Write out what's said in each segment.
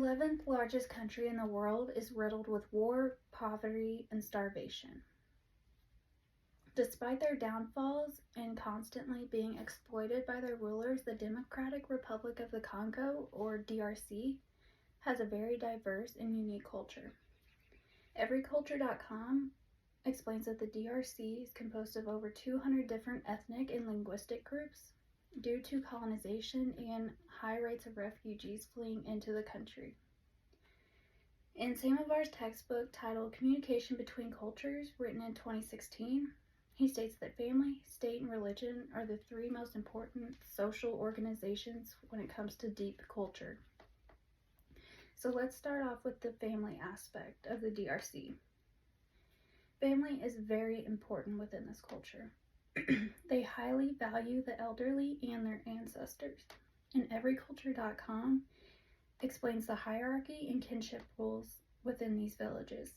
11th largest country in the world is riddled with war, poverty, and starvation. Despite their downfalls and constantly being exploited by their rulers, the Democratic Republic of the Congo, or DRC, has a very diverse and unique culture. Everyculture.com explains that the DRC is composed of over 200 different ethnic and linguistic groups due to colonization and high rates of refugees fleeing into the country. In Samovar's textbook titled Communication Between Cultures, written in 2016, he states that family, state, and religion are the three most important social organizations when it comes to deep culture. So let's start off with the family aspect of the DRC. Family is very important within this culture. They highly value the elderly and their ancestors. And Everyculture.com explains the hierarchy and kinship rules within these villages.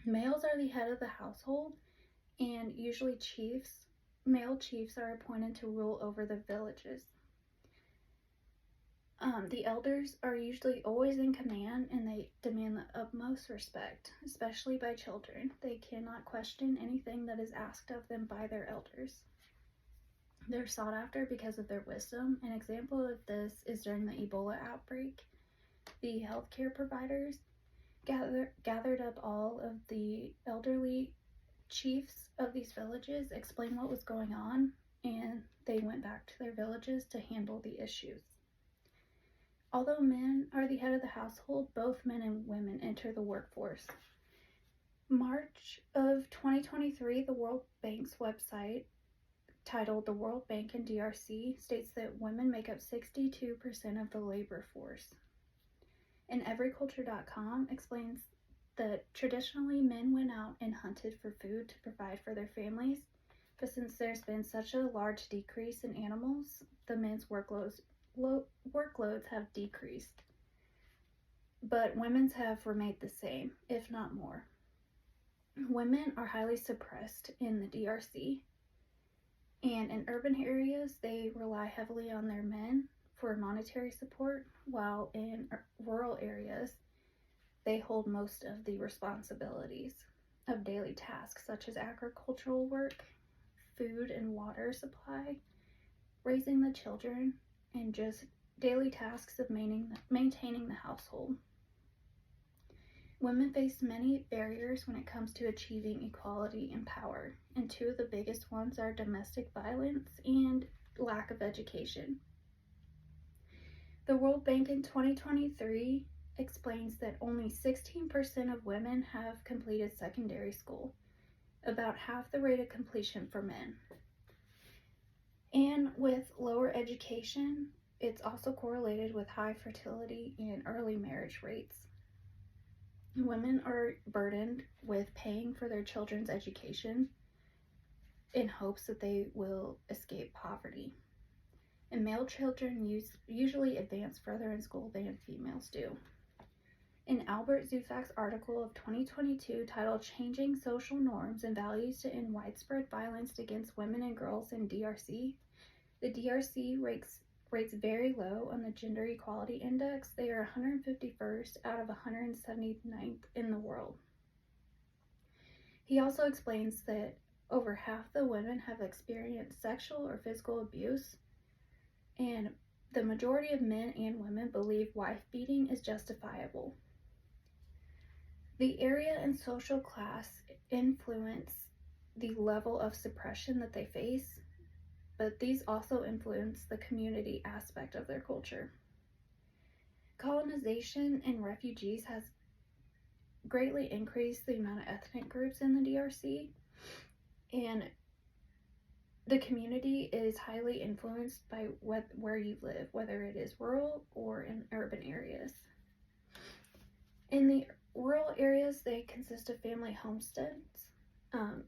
Males are the head of the household, and usually male chiefs are appointed to rule over the villages. The elders are usually always in command, and they demand the utmost respect, especially by children. They cannot question anything that is asked of them by their elders. They're sought after because of their wisdom. An example of this is during the Ebola outbreak. The healthcare providers gathered up all of the elderly chiefs of these villages, explained what was going on, and they went back to their villages to handle the issues. Although men are the head of the household, both men and women enter the workforce. March of 2023, the World Bank's website, titled The World Bank in DRC, states that women make up 62% of the labor force. And Everyculture.com explains that traditionally men went out and hunted for food to provide for their families, but since there's been such a large decrease in animals, the men's workloads have decreased, but women's have remained the same, if not more. Women are highly suppressed in the DRC, and in urban areas, they rely heavily on their men for monetary support, while in rural areas, they hold most of the responsibilities of daily tasks, such as agricultural work, food and water supply, raising the children, and just daily tasks of maintaining the household. Women face many barriers when it comes to achieving equality and power, and two of the biggest ones are domestic violence and lack of education. The World Bank in 2023 explains that only 16% of women have completed secondary school, about half the rate of completion for men. And with lower education, it's also correlated with high fertility and early marriage rates. Women are burdened with paying for their children's education in hopes that they will escape poverty. And male children usually advance further in school than females do. In Albert Zufak's article of 2022 titled Changing Social Norms and Values to End Widespread Violence Against Women and Girls in DRC, the DRC rates very low on the Gender Equality Index. They are 151st out of 179th in the world. He also explains that over half the women have experienced sexual or physical abuse, and the majority of men and women believe wife beating is justifiable. The area and social class influence the level of suppression that they face, but these also influence the community aspect of their culture. Colonization and refugees has greatly increased the amount of ethnic groups in the DRC, and the community is highly influenced by where you live, whether it is rural or in urban areas. In the rural areas, they consist of family homesteads,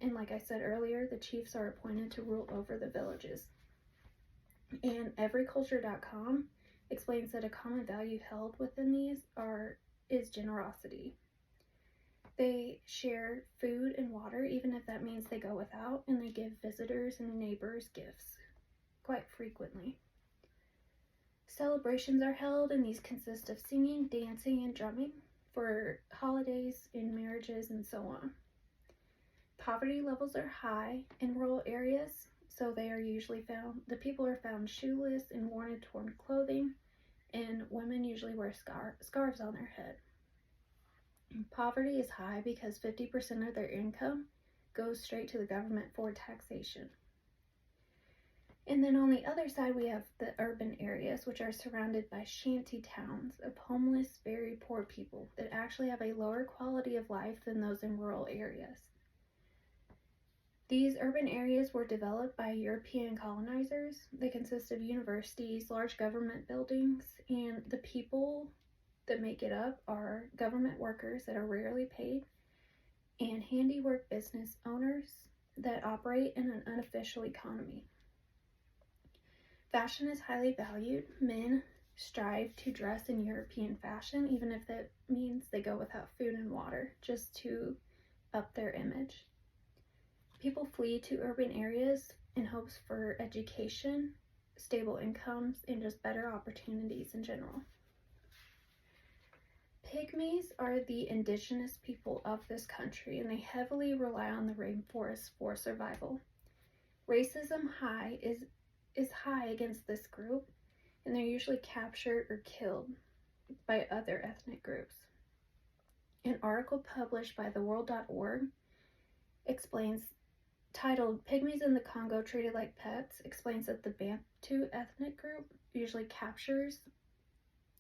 and like I said earlier, the chiefs are appointed to rule over the villages. And Everyculture.com explains that a common value held within these is generosity. They share food and water, even if that means they go without, and they give visitors and neighbors gifts quite frequently. Celebrations are held, and these consist of singing, dancing, and drumming for holidays and marriages and so on. Poverty levels are high in rural areas, so the people are found shoeless and worn and torn clothing, and women usually wear scarves on their head. Poverty is high because 50% of their income goes straight to the government for taxation. And then on the other side, we have the urban areas, which are surrounded by shanty towns of homeless, very poor people that actually have a lower quality of life than those in rural areas. These urban areas were developed by European colonizers. They consist of universities, large government buildings, and the people that make it up are government workers that are rarely paid and handiwork business owners that operate in an unofficial economy. Fashion is highly valued. Men strive to dress in European fashion, even if that means they go without food and water, just to up their image. People flee to urban areas in hopes for education, stable incomes, and just better opportunities in general. Pygmies are the indigenous people of this country, and they heavily rely on the rainforest for survival. Racism is high against this group, and they're usually captured or killed by other ethnic groups. An article published by theworld.org titled "Pygmies in the Congo Treated Like Pets," explains that the Bantu ethnic group usually captures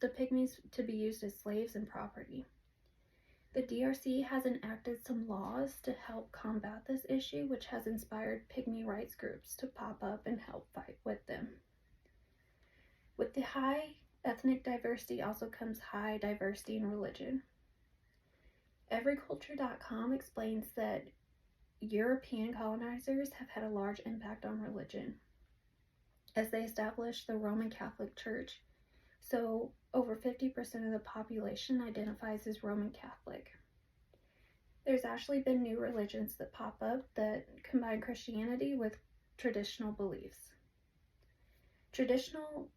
the pygmies to be used as slaves and property. The DRC has enacted some laws to help combat this issue, which has inspired pygmy rights groups to pop up and help fight with them. With the high ethnic diversity also comes high diversity in religion. Everyculture.com explains that European colonizers have had a large impact on religion as they established the Roman Catholic Church. So over 50% of the population identifies as Roman Catholic. There's actually been new religions that pop up that combine Christianity with traditional beliefs. Traditional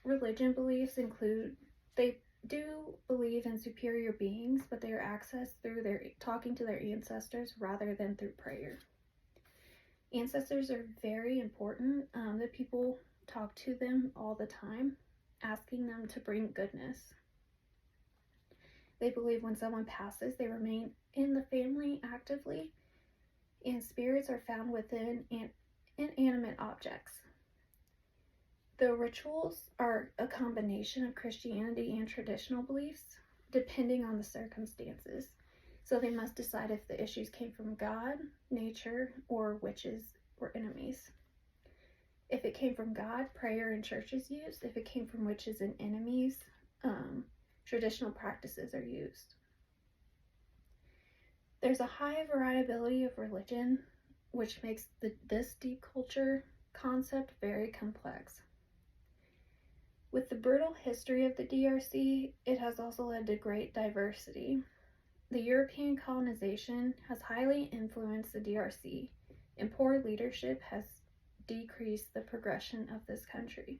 religion beliefs include, they do believe in superior beings, but they are accessed through talking to their ancestors rather than through prayer. Ancestors are very important. The people talk to them all the time, asking them to bring goodness. They believe when someone passes, they remain in the family actively, and spirits are found within inanimate objects. The rituals are a combination of Christianity and traditional beliefs, depending on the circumstances. So they must decide if the issues came from God, nature, or witches or enemies. If it came from God, prayer and church is used. If it came from witches and enemies, traditional practices are used. There's a high variability of religion, which makes this deep culture concept very complex. With the brutal history of the DRC, it has also led to great diversity. The European colonization has highly influenced the DRC, and poor leadership has decreased the progression of this country.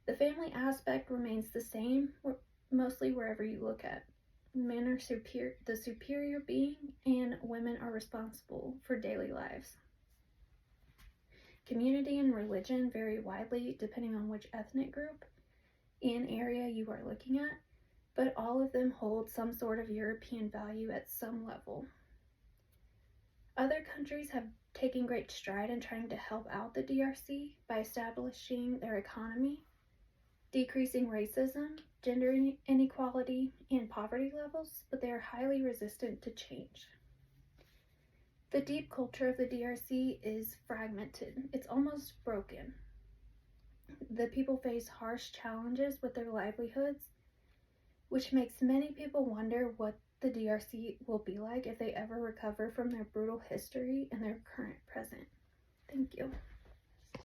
The family aspect remains the same mostly wherever you look at. Men are the superior being, and women are responsible for daily lives. Community and religion vary widely depending on which ethnic group and area you are looking at, but all of them hold some sort of European value at some level. Other countries have taken great stride in trying to help out the DRC by establishing their economy, decreasing racism, gender inequality, and poverty levels, but they are highly resistant to change. The deep culture of the DRC is fragmented. It's almost broken. The people face harsh challenges with their livelihoods, which makes many people wonder what the DRC will be like if they ever recover from their brutal history and their current present. Thank you.